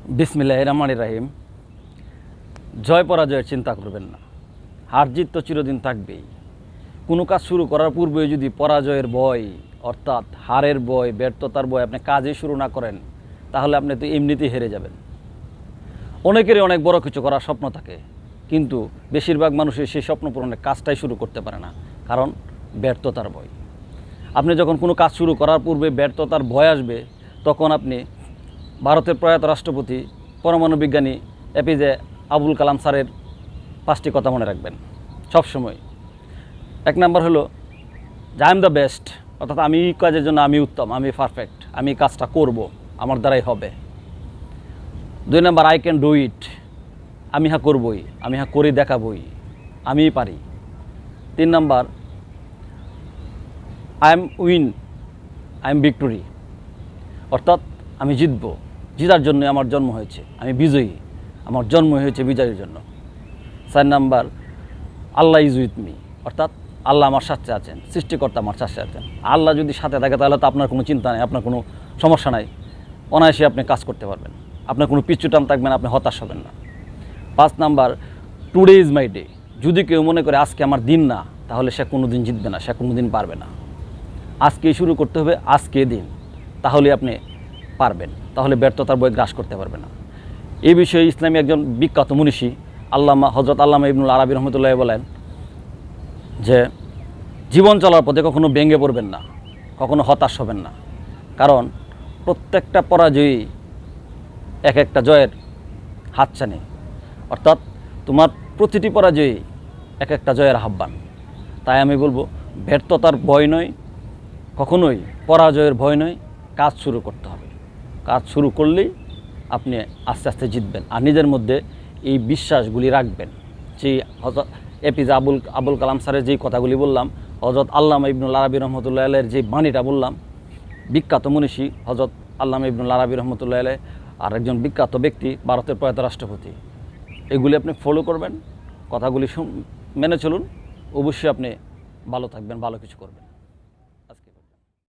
বিসমিল্লাহির রহমানির রহিম। জয় পরাজয়ের চিন্তা করবেন না, হার জিত তো চিরদিন থাকবেই। কোনো কাজ শুরু করার পূর্বে যদি পরাজয়ের ভয় অর্থাৎ হারের ভয়, ব্যর্থতার ভয় আপনি কাজই শুরু না করেন, তাহলে আপনি তো এমনিতেই হেরে যাবেন। অনেকেরই অনেক বড় কিছু করার স্বপ্ন থাকে, কিন্তু বেশিরভাগ মানুষই সেই স্বপ্ন পূরণের কাজটাই শুরু করতে পারে না, কারণ ব্যর্থতার ভয়। আপনি যখন কোনো কাজ শুরু করার পূর্বে ব্যর্থতার ভয় আসবে, তখন আপনি ভারতের প্রয়াত রাষ্ট্রপতি পরমাণু বিজ্ঞানী এপিজে আবুল কালাম স্যারের 5টি কথা মনে রাখবেন সবসময়। 1 নাম্বার হলো যে আই এম দ্য বেস্ট, অর্থাৎ আমি কাজের জন্য আমি উত্তম, আমি পারফেক্ট, আমি কাজটা করব, আমার দ্বারাই হবে। 2 number I can do it, আমি হ্যাঁ করবই, আমি হ্যাঁ করে দেখাবই, আমিই পারি। 3 number I am win, I am victory, অর্থাৎ আমি জিতব, জেতার জন্য আমার জন্ম হয়েছে, আমি বিজয়ী, আমার জন্ম হয়েছে বিজয়ের জন্য। 4 number Allah is with me, অর্থাৎ আল্লাহ আমার সাথে আছেন, সৃষ্টিকর্তা আমার সাথে আছেন। আল্লাহ যদি সাথে থাকে তাহলে তো আপনার কোনো চিন্তা নেই, আপনার কোনো সমস্যা নাই, অনায়াসে আপনি কাজ করতে পারবেন, আপনার কোনো পিছু টান থাকবে না, আপনি হতাশ হবেন না। 5 number today is my day, যদি কেউ মনে করে আজকে আমার দিন না, তাহলে সে কোনো দিন জিতবে না, সে কোনো দিন পারবে না। আজকেই শুরু করতে হবে, আজকে দিন, তাহলে আপনি পারবেন, তাহলে ব্যর্থতার ভয় গ্রাস করতে পারবে না। এই বিষয়ে ইসলামী একজন বিখ্যাত মনীষী হযরত আল্লামা ইবনুল আরবী রহমতুল্লাহ বলেন যে জীবন চলার পথে কখনো ভেঙে পড়বেন না, কখনো হতাশ হবেন না, কারণ প্রত্যেকটা পরাজয়ই এক একটা জয়ের হাতছানি, অর্থাৎ তোমার প্রতিটি পরাজয়ই এক একটা জয়ের আহ্বান। তাই আমি বলবো ব্যর্থতার ভয় নয়, কখনোই পরাজয়ের ভয় নয়, কাজ শুরু করতে হবে। কাজ শুরু করলেই আপনি আস্তে আস্তে জিতবেন। আর নিজের মধ্যে এই বিশ্বাসগুলি রাখবেন। যেই হযরত এপিজে আবুল কালাম স্যারের যেই কথাগুলি বললাম, হযরত আল্লামা ইবনুল আরবী রহমতুল্লাহ আলাইহির যে বাণীটা বললাম, বিখ্যাত মনীষী হযরত আল্লামা ইবনুল আরবী রহমতুল্লাহ আলাইহি আর একজন বিখ্যাত ব্যক্তি ভারতের প্রয়াত রাষ্ট্রপতি, এগুলি আপনি ফলো করবেন, কথাগুলি মেনে চলুন, অবশ্যই আপনি ভালো থাকবেন, ভালো কিছু করবেন।